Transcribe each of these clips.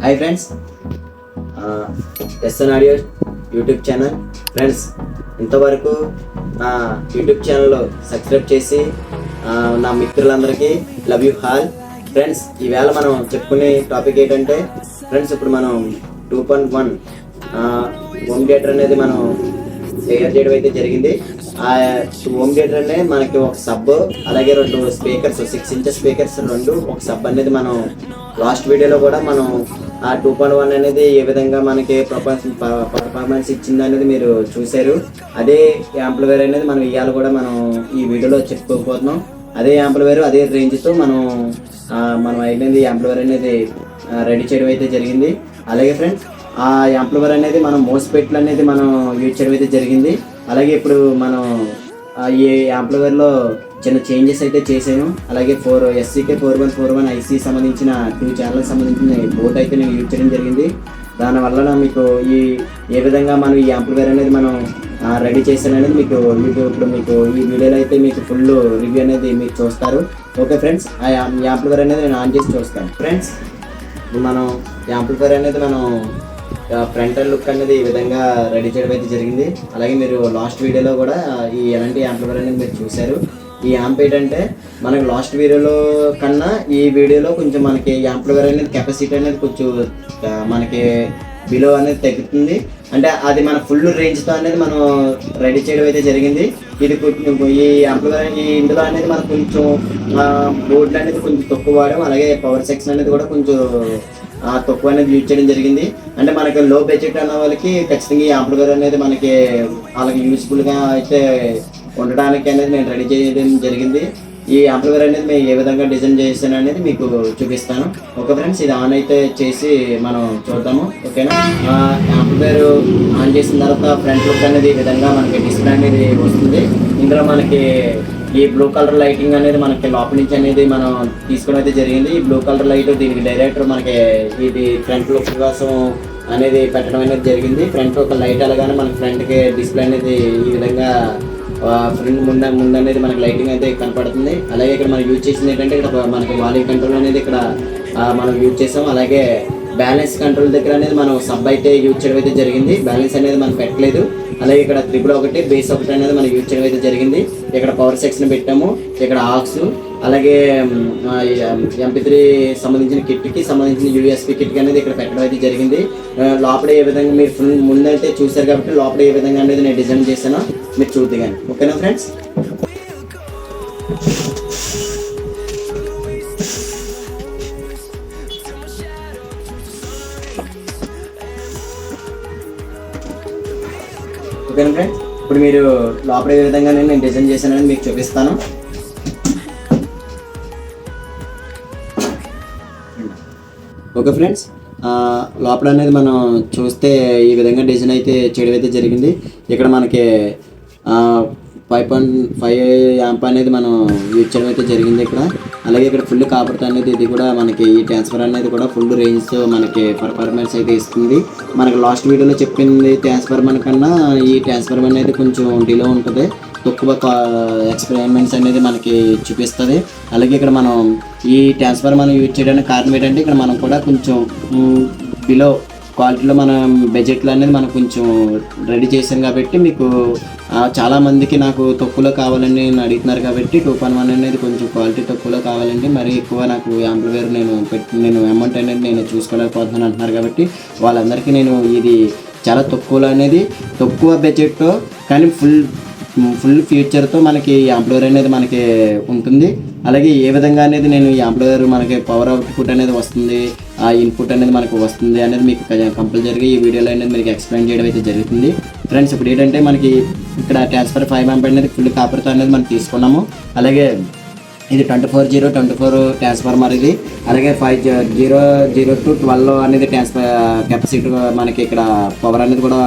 Hi friends, SN audio YouTube channel. Friends, ఇంతవరకు నా YouTube ఛానల్లో సబ్స్క్రైబ్ చేసి నా మిత్రులందరికీ లవ్ యూ హాల్. ఫ్రెండ్స్, ఈవేళ మనం చెప్పుకునే టాపిక్ ఏంటంటే ఫ్రెండ్స్, ఇప్పుడు మనం 2.1 హోమ్ థియేటర్ అనేది మనం తయారు చేయడం అయితే జరిగింది. ఆ హోమ్ థియేటర్ అనేది మనకి ఒక సబ్, అలాగే 2 స్పీకర్స్, 6 ఇంచెస్ స్పీకర్స్ 2, ఒక సబ్ అనేది మనం లాస్ట్ వీడియోలో కూడా మనం ఆ 2.1 అనేది ఏ విధంగా మనకి పర్ఫార్మెన్స్ ఇచ్చింది అనేది మీరు చూశారు. అదే యాంప్లిఫైర్ అనేది మనం ఇవాళ కూడా మనం ఈ వీడియోలో చెప్పుకోకపోతున్నాం. అదే యాంప్లిఫైర్ అదే రేంజ్తో మనం అయినది యాంప్లిఫైర్ అనేది రెడీ చేయడం అయితే జరిగింది. అలాగే ఫ్రెండ్స్, ఆ యాంప్లిఫైర్ అనేది మనం మోస్ఫెట్లు అనేది మనం యూజ్ చేయడం అయితే జరిగింది. అలాగే ఇప్పుడు మనం ఈ యాంప్లిఫైర్లో చిన్న చేంజెస్ అయితే చేశాను. అలాగే SCK 4141 ఐసీ సంబంధించిన 2 ఛానల్కి సంబంధించిన బోర్డ్ అయితే నేను యూజ్ చేయడం జరిగింది. దానివల్ల మీకు ఏ విధంగా మనం ఈ యాంప్లిఫైర్ అనేది మనం రెడీ చేశాను అనేది మీకు ఇప్పుడు మీకు ఈ వీడియోలో అయితే మీకు ఫుల్ రివ్యూ అనేది మీరు చూస్తారు. ఓకే ఫ్రెండ్స్, ఆ యాంప్లిఫైర్ అనేది నేను ఆన్ చేసి చూస్తాను. ఫ్రెండ్స్, మనం యాంప్లిఫైర్ అనేది మనం ఫ్రంట్ అండ్ లుక్ అనేది ఈ విధంగా రెడీ చేయడం అయితే జరిగింది. అలాగే మీరు లాస్ట్ వీడియోలో కూడా ఈ ఎలాంటి యాంప్లిఫైర్ అనేది మీరు చూశారు. ఈ యాంప్ ఏంటంటే మనకి లాస్ట్ వీడియోలో కన్నా ఈ వీడియోలో కొంచెం మనకి యాంప్లిఫైర్ అనేది కెపాసిటీ అనేది కొంచెం మనకి బిలో అనేది తగ్గుతుంది. అంటే అది మన ఫుల్ రేంజ్తో అనేది మనం రెడీ చేయడం అయితే జరిగింది. ఇది ఈ యాంప్లిఫైర్ ఇందులో అనేది మనకు కొంచెం బోర్డులు అనేది కొంచెం తక్కువ వాడడం, అలాగే పవర్ సెక్షన్ అనేది కూడా కొంచెం తక్కువ అనేది యూజ్ చేయడం జరిగింది. అంటే మనకి లో బడ్జెట్ అన్న వాళ్ళకి ఖచ్చితంగా ఈ యాంప్లిఫైర్ అనేది మనకి వాళ్ళకి యూస్ఫుల్గా అయితే ఉండడానికి అనేది నేను రెడీ చేయడం జరిగింది. ఈ యాంప్లిఫైర్ అనేది మేము ఏ విధంగా డిజైన్ చేసాను అనేది మీకు చూపిస్తాను. ఓకే ఫ్రెండ్స్, ఇది ఆన్ అయితే చేసి మనం చూద్దాము. ఓకేనా, యాంప్లిఫైర్ ఆన్ చేసిన తర్వాత ఫ్రంట్ లుక్ అనేది ఈ విధంగా మనకి డిస్ప్లే అనేది వస్తుంది. ఇందులో మనకి ఈ బ్లూ కలర్ లైటింగ్ అనేది మనకి లోపల నుంచి అనేది మనం తీసుకోవడం అయితే జరిగింది. ఈ బ్లూ కలర్ లైట్ దీనికి డైరెక్టర్ మనకి ఇది ఫ్రంట్ లుక్ కోసం అనేది పెట్టడం అనేది జరిగింది. ఫ్రంట్ ఒక లైట్ అలాగానే మనకి ఫ్రంట్కి డిస్ప్లే అనేది ఈ విధంగా ఫ్రంట్ ముందు అనేది మనకి లైటింగ్ అయితే కనపడుతుంది. అలాగే ఇక్కడ మనం యూజ్ చేసింది ఏంటంటే ఇక్కడ మనకి వాల్యూమ్ కంట్రోల్ అనేది ఇక్కడ మనం యూజ్ చేసాం. అలాగే బ్యాలెన్స్ కంట్రోల్ దగ్గర అనేది మనం సబ్ అయితే యూజ్ చేయడం అయితే జరిగింది. బ్యాలెన్స్ అనేది మనం పెట్టలేదు. అలాగే ఇక్కడ 1 బేస్ 1 అనేది మనం యూజ్ చేయడం అయితే జరిగింది. ఇక్కడ పవర్ సెక్షన్ పెట్టాము, ఇక్కడ ఆక్స్, అలాగే MP3 సంబంధించిన కిట్కి సంబంధించిన USB కిట్ అనేది ఇక్కడ పెట్టడం అయితే జరిగింది. లోపల ఏ విధంగా మీరు ముందైతే చూశారు కాబట్టి లోపల ఏ విధంగా అనేది నేను డిజైన్ చేశానో మీరు చూద్ది కానీ. ఓకేనా ఫ్రెండ్స్, ఓకేనా ఫ్రెండ్స్, ఇప్పుడు మీరు లోపల ఏ విధంగా నేను డిజైన్ చేశానని మీకు చూపిస్తాను. ఓకే ఫ్రెండ్స్, లోపల అనేది మనం చూస్తే ఈ విధంగా డిజైన్ అయితే చేయడం అయితే జరిగింది. ఇక్కడ మనకి 5.5 యాంప్ అనేది మనం యూజ్ చేయడం అయితే జరిగింది ఇక్కడ. అలాగే ఇక్కడ ఫుల్ కాపర్ అనేది ఇది కూడా మనకి ఈ ట్రాన్స్ఫర్ అనేది కూడా ఫుల్ రేంజ్తో మనకి పర్ఫార్మెన్స్ అయితే ఇస్తుంది. మనకి లాస్ట్ వీడియోలో చెప్పింది ట్రాన్స్ఫర్మర్ కన్నా ఈ ట్రాన్స్ఫర్మర్ అనేది కొంచెం డిలే ఉంటుంది, తక్కువ ఎక్స్పెరిమెంట్స్ అనేది మనకి చూపిస్తుంది. అలాగే ఇక్కడ మనం ఈ ట్రాన్స్ఫర్ మనం యూజ్ చేయడానికి కారణం ఏంటంటే ఇక్కడ మనం కూడా కొంచెం బిలో క్వాలిటీలో మనం బడ్జెట్లో అనేది మనం కొంచెం రెడీ చేసాం కాబట్టి మీకు చాలామందికి నాకు తక్కువలో కావాలని నేను అడుగుతున్నారు కాబట్టి 2.1 అనేది కొంచెం క్వాలిటీ తక్కువలో కావాలంటే మరీ ఎక్కువ నాకు యాంప్లిఫైర్ నేను అమౌంట్ అనేది నేను చూసుకోలేకపోతున్నాను అంటున్నారు కాబట్టి వాళ్ళందరికీ నేను ఇది చాలా తక్కువలో అనేది తక్కువ బడ్జెట్తో కానీ ఫుల్ ఫ్యూచర్తో మనకి యాంప్లిఫైర్ అనేది మనకి ఉంటుంది. అలాగే ఏ విధంగా అనేది నేను ఈ యాంప్లిఫైర్ మనకి పవర్ అవుట్పుట్ అనేది వస్తుంది, ఆ ఇన్పుట్ అనేది మనకు వస్తుంది అనేది మీకు కంపల్సరీగా ఈ వీడియోలో అనేది మీకు ఎక్స్ప్లెయిన్ చేయడం అయితే జరుగుతుంది. ఫ్రెండ్స్, ఇప్పుడు ఏంటంటే మనకి ఇక్కడ ట్రాన్స్ఫర్ 5 యాంప్ అనేది ఫుల్ కాపర్తో అనేది మనం తీసుకున్నాము. అలాగే ఇది 24/0/24 ట్రాన్స్ఫార్మర్ ఇది. అలాగే 5/0 to 12 అనేది కెపాసిటీ మనకి ఇక్కడ పవర్ అనేది కూడా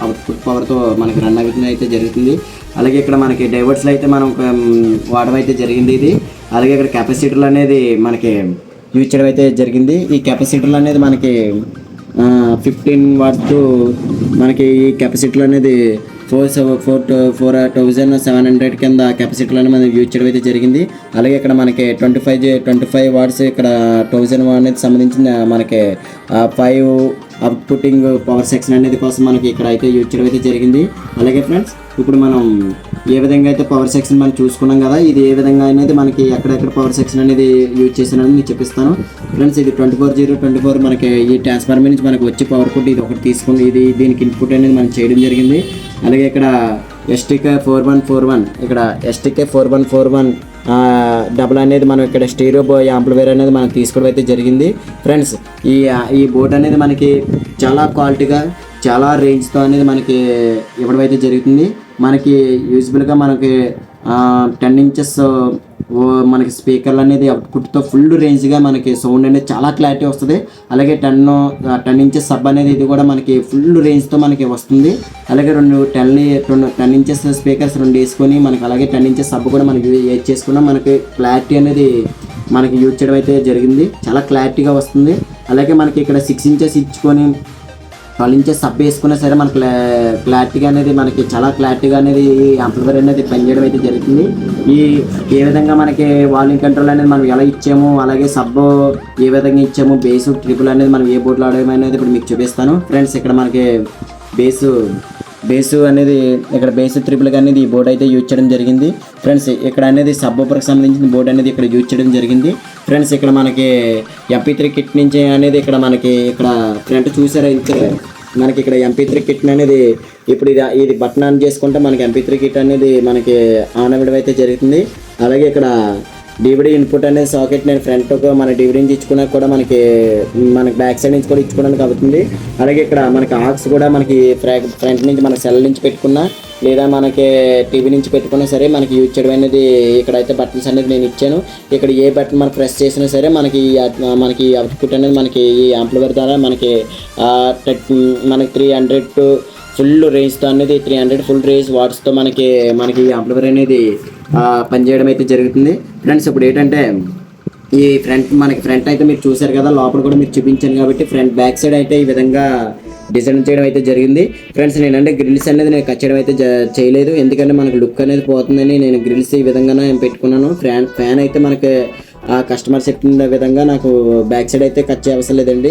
అవుట్పుట్ పవర్తో మనకి రన్ అవుతుంది అయితే జరుగుతుంది. అలాగే ఇక్కడ మనకి డైవర్ట్స్లో అయితే మనం వాడడం అయితే జరిగింది ఇది. అలాగే ఇక్కడ కెపాసిటర్లు అనేది మనకి యూజ్ చేయడం అయితే జరిగింది. ఈ కెపాసిటర్లు అనేది మనకి 15 వాట్స్ మనకి ఈ కెపాసిటీలో అనేది 4700 కింద కెపాసిటీలోనే మనం యూజ్ చేయడం అయితే జరిగింది. అలాగే ఇక్కడ మనకి 25 వాట్స్ ఇక్కడ 1000 అనేది సంబంధించిన మనకి 5 అవుట్పుటింగ్ పవర్ సెక్షన్ అనేది కోసం మనకి ఇక్కడ అయితే యూజ్ చేయడం అయితే జరిగింది. అలాగే ఫ్రెండ్స్ ఇప్పుడు మనం ఏ విధంగా అయితే పవర్ సెక్షన్ మనం చూసుకున్నాం కదా, ఇది ఏ విధంగా అనేది మనకి ఎక్కడెక్కడ పవర్ సెక్షన్ అనేది యూజ్ చేసినది మీకు చూపిస్తాను ఫ్రెండ్స్. ఇది 24/0/24 మనకి ఈ ట్రాన్స్ఫార్మర్ నుంచి మనకి వచ్చే పవర్ పుట్ ఇది ఒకటి తీసుకుని దీనికి ఇన్పుట్ అనేది మనం చేయడం జరిగింది. అలాగే ఇక్కడ STK4141 ఇక్కడ STK4141 డబుల్ అనేది మనం ఇక్కడ స్టీరియో యాంప్లిఫైయర్ అనేది మనం తీసుకోవడం అయితే జరిగింది ఫ్రెండ్స్. ఈ బోర్డ్ అనేది మనకి చాలా క్వాలిటీగా చాలా రేంజ్తో అనేది మనకి ఇవ్వడం అయితే జరుగుతుంది. మనకి యూజబుల్గా మనకి 10 ఇంచెస్ మనకి స్పీకర్లు అనేది అవుట్పుట్తో ఫుల్ రేంజ్గా మనకి సౌండ్ అనేది చాలా క్లారిటీ వస్తుంది. అలాగే 10 ఇంచెస్ సబ్ అనేది ఇది కూడా మనకి ఫుల్ రేంజ్తో మనకి వస్తుంది. అలాగే 10 ఇంచెస్ స్పీకర్స్ 2 వేసుకొని మనకి అలాగే 10 ఇంచెస్ సబ్ కూడా మనకి యూజ్ చేసుకున్నాం. మనకి క్లారిటీ అనేది మనకి యూజ్ చేయడం అయితే జరిగింది, చాలా క్లారిటీగా వస్తుంది. అలాగే మనకి ఇక్కడ 6 ఇంచెస్ ఇచ్చుకొని 12 ఇంచెస్ సబ్ వేసుకున్నా సరే మనకి క్లారిటీగా అనేది మనకి చాలా క్లారిటీగా అనేది ఈ యాంప్లిఫైయర్ అనేది పనిచేయడం అయితే జరుగుతుంది. ఏ విధంగా మనకి వాల్యూమ్ కంట్రోల్ అనేది మనం ఎలా ఇచ్చాము, అలాగే సబ్ ఏ విధంగా ఇచ్చాము, బేస్ ట్రిపుల్ అనేది మనం ఏ బోర్డులో ఆడడం అనేది ఇప్పుడు మీకు చూపిస్తాను ఫ్రెండ్స్. ఇక్కడ మనకి బేసు అనేది ఇక్కడ బేస్ ట్రిపుల్ అనేది ఈ బోర్డు అయితే యూజ్ చేయడం జరిగింది ఫ్రెండ్స్. ఇక్కడ అనేది సబ్ ఊపర్కి సంబంధించిన బోర్డు అనేది ఇక్కడ యూజ్ చేయడం జరిగింది ఫ్రెండ్స్. ఇక్కడ మనకి MP3 కిట్ నుంచి అనేది ఇక్కడ మనకి ఇక్కడ ఫ్రంట్ చూసారా, మనకి ఇక్కడ MP3 కిట్ అనేది ఇప్పుడు ఇది బటన్ ఆన్ చేసుకుంటే మనకి MP3 కిట్ అనేది మనకి ఆన్ అవ్వడం అయితే జరుగుతుంది. అలాగే ఇక్కడ DVD ఇన్పుట్ అనేది సాకెట్ నేను ఫ్రంట్ మన DVD నుంచి ఇచ్చుకున్నా కూడా మనకి బ్యాక్ సైడ్ నుంచి కూడా ఇచ్చుకోవడానికి అవుతుంది. అలాగే ఇక్కడ మనకి ఆక్స్ కూడా మనకి ఫ్రంట్ నుంచి మన సెల్ నుంచి పెట్టుకున్నా లేదా మనకి టీవీ నుంచి పెట్టుకున్నా సరే మనకి యూజ్ చేయడం అనేది ఇక్కడైతే బటన్స్ అనేది నేను ఇచ్చాను. ఇక్కడ ఏ బటన్ మనం ప్రెస్ చేసినా సరే మనకి అవుట్పుట్ అనేది మనకి ఈ యాంప్లిఫైయర్ ద్వారా మనకి 300 ఫుల్ రేంజ్తో అనేది 300 ఫుల్ రేంజ్ వాట్స్తో మనకి యాంప్లిఫైయర్ అనేది పనిచేయడం అయితే జరుగుతుంది ఫ్రెండ్స్. ఇప్పుడు ఏంటంటే ఈ ఫ్రంట్ అయితే మీరు చూసారు కదా, లోపల కూడా మీరు చూపించాను కాబట్టి బ్యాక్ సైడ్ అయితే ఈ విధంగా డిజైన్ చేయడం అయితే జరిగింది ఫ్రెండ్స్. నేనంటే గ్రిల్స్ అనేది నేను కట్ చేయడం అయితే చేయలేదు, ఎందుకంటే మనకు లుక్ అనేది పోతుందని నేను గ్రిల్స్ ఈ విధంగా పెట్టుకున్నాను. ఫ్యాన్ అయితే మనకి కస్టమర్ చెప్పిన విధంగా నాకు బ్యాక్ సైడ్ అయితే కట్ చేయ అవసరం లేదండి,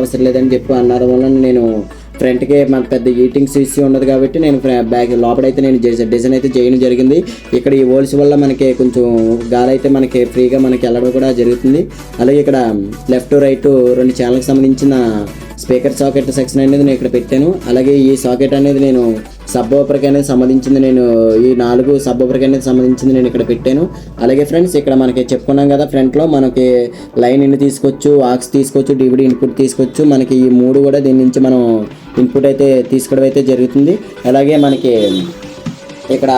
అవసరం లేదని చెప్పి అన్నారు వల్ల నేను ఫ్రంట్కి మనకు పెద్ద ఈటింగ్స్ ఇష్యూ ఉండదు కాబట్టి నేను బ్యాక్ లోపలైతే నేను డిజైన్ అయితే చేయడం జరిగింది. ఇక్కడ ఈ హోల్స్ వల్ల మనకి కొంచెం గాలి అయితే మనకి ఫ్రీగా మనకి వెళ్ళడం కూడా జరుగుతుంది. అలాగే ఇక్కడ లెఫ్ట్ రైట్ 2 ఛానల్కి సంబంధించిన స్పీకర్ సాకెట్ సెక్షన్ అనేది నేను ఇక్కడ పెట్టాను. అలాగే ఈ సాకెట్ అనేది నేను సబ్ ఊపర్కి అనేది సంబంధించింది ఈ 4 సబ్ ఊపర్కి అనేది సంబంధించింది నేను ఇక్కడ పెట్టాను. అలాగే ఫ్రెండ్స్ ఇక్కడ మనకి చెప్పుకున్నాం కదా, ఫ్రంట్లో మనకి లైన్ ఇన్ తీసుకోవచ్చు, ఆక్స్ తీసుకోవచ్చు, DVD ఇన్పుట్ తీసుకోవచ్చు. మనకి ఈ 3 కూడా దీని నుంచి మనం ఇన్పుట్ అయితే తీసుకోవడం అయితే జరుగుతుంది. అలాగే మనకి ఇక్కడ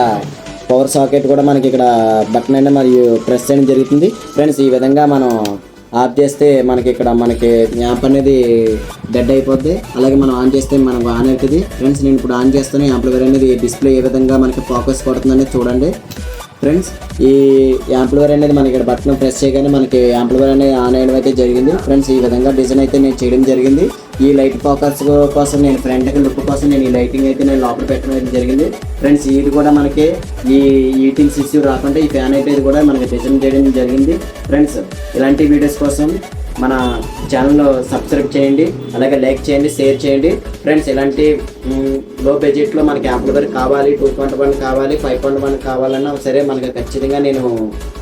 పవర్ సాకెట్ కూడా మనకి ఇక్కడ బటన్ అనేది మరియు ప్రెస్ చేయడం జరుగుతుంది ఫ్రెండ్స్. ఈ విధంగా మనం ఆఫ్ చేస్తే మనకి ఇక్కడ యాంప్ అనేది డెడ్ అయిపోద్ది. అలాగే మనం ఆన్ చేస్తే మనకు ఆన్ అవుతుంది ఫ్రెండ్స్. నేను ఇప్పుడు ఆన్ చేస్తాను. యాంప్లిఫైయర్ అనేది డిస్ప్లే ఏ విధంగా మనకి ఫోకస్ పడుతుంది అనేది చూడండి ఫ్రెండ్స్. ఈ యాంప్లిఫైయర్ అనేది మనకి ఇక్కడ బటన్ ప్రెస్ చేయగానే మనకి యాంప్లిఫైయర్ అనేది ఆన్ అయ్యడం అయితే జరిగింది ఫ్రెండ్స్. ఈ విధంగా డిజైన్ అయితే నేను చేయడం జరిగింది. ఈ లైట్ ఫోకస్ కోసం నేను ఫ్రంట్కి లుక్ కోసం నేను ఈ లైటింగ్ అయితే నేను లోపల పెట్టడం అయితే జరిగింది ఫ్రెండ్స్. ఇది కూడా మనకి ఈ ఈటింగ్స్ ఇష్యూ రాకుండా ఈ ఫ్యాన్ అయితే ఇది కూడా మనకి డిజైన్ చేయడం జరిగింది ఫ్రెండ్స్. ఇలాంటి వీడియోస్ కోసం మన ఛానల్లో సబ్స్క్రైబ్ చేయండి, అలాగే లైక్ చేయండి, షేర్ చేయండి ఫ్రెండ్స్. ఇలాంటి లో బడ్జెట్లో మనకి యాంప్లిఫైయర్ కావాలి, 2.1 కావాలి, 5.1 కావాలన్నా సరే మనకి ఖచ్చితంగా నేను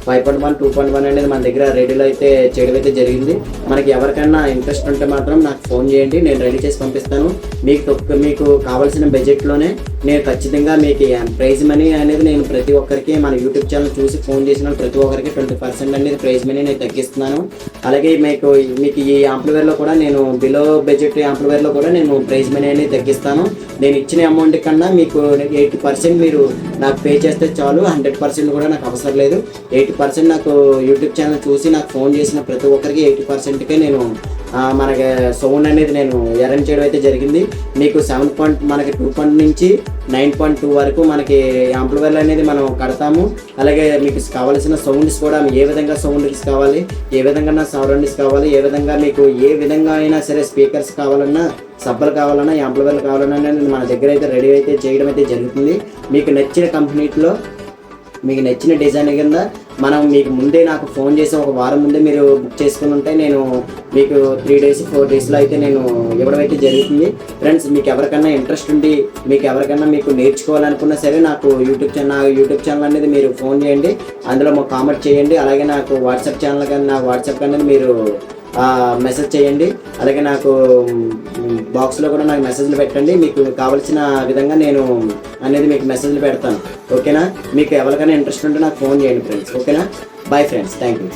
5.1, 2.1 అనేది మన దగ్గర రెడీలో అయితే చేయడం అయితే జరిగింది. మనకి ఎవరికైనా ఇంట్రెస్ట్ ఉంటే మాత్రం నాకు ఫోన్ చేయండి, నేను రెడీ చేసి పంపిస్తాను. మీకు కావాల్సిన బడ్జెట్లోనే నేను ఖచ్చితంగా మీకు ప్రైజ్ మనీ అనేది నేను ప్రతి ఒక్కరికి మన యూట్యూబ్ ఛానల్ చూసి ఫోన్ చేసిన ప్రతి ఒక్కరికి 20% అనేది ప్రైజ్ మనీ నేను తగ్గిస్తున్నాను. అలాగే మీకు ఈ యాంప్లిఫైయర్లో కూడా నేను బిలో బడ్జెట్ యాంప్లిఫైయర్లో కూడా నేను ప్రైజ్ మనీ అనేది తగ్గిస్తాను. నేను ఇచ్చిన అమౌంట్ కన్నా మీకు 80% మీరు నాకు పే చేస్తే చాలు, 100% కూడా నాకు అవసరం లేదు. 80% నాకు యూట్యూబ్ ఛానల్ చూసి నాకు ఫోన్ చేసిన ప్రతి ఒక్కరికి 80%కే నేను మనకి సౌండ్ అనేది నేను అరేంజ్ చేయడం అయితే జరిగింది. మీకు 7 మనకి 2 నుంచి 9.2 వరకు మనకి యాంప్లిఫైర్ అనేది మనం కడతాము. అలాగే మీకు కావాల్సిన సౌండ్స్ కూడా ఏ విధంగా సౌండ్స్ కావాలి, ఏ విధంగా సరౌండింగ్స్ కావాలి, ఏ విధంగా మీకు ఏ విధంగా అయినా సరే స్పీకర్స్ కావాలన్నా, సబ్బలు కావాలన్నా, యాంప్లిఫైర్లు కావాలన్నా మన దగ్గర అయితే రెడీ అయితే చేయడం అయితే జరుగుతుంది. మీకు నచ్చిన కంపెనీలో మీకు నచ్చిన డిజైన్ కింద మీకు ముందే నాకు ఫోన్ చేసి ఒక వారం ముందే మీరు బుక్ చేసుకుని ఉంటే నేను మీకు 3 డేస్ 4 డేస్లో అయితే నేను ఇవ్వడం అయితే జరుగుతుంది. ఫ్రెండ్స్, మీకు ఎవరికన్నా ఇంట్రెస్ట్ ఉండి మీకు నేర్చుకోవాలనుకున్నా సరే నాకు యూట్యూబ్ ఛానల్ అనేది మీరు ఫోన్ చేయండి, అందులో మాకు కామెంట్ చేయండి. అలాగే నాకు వాట్సాప్ అనేది మీరు మెసేజ్ చేయండి. అలాగే నాకు బాక్స్లో కూడా నాకు మెసేజ్లు పెట్టండి. మీకు కావాల్సిన విధంగా నేను అనేది మీకు మెసేజ్లు పెడతాను. ఓకేనా? మీకు ఎవరికైనా ఇంట్రెస్ట్ ఉంటే నాకు ఫోన్ చేయండి ఫ్రెండ్స్. ఓకేనా? Bye friends, thank you.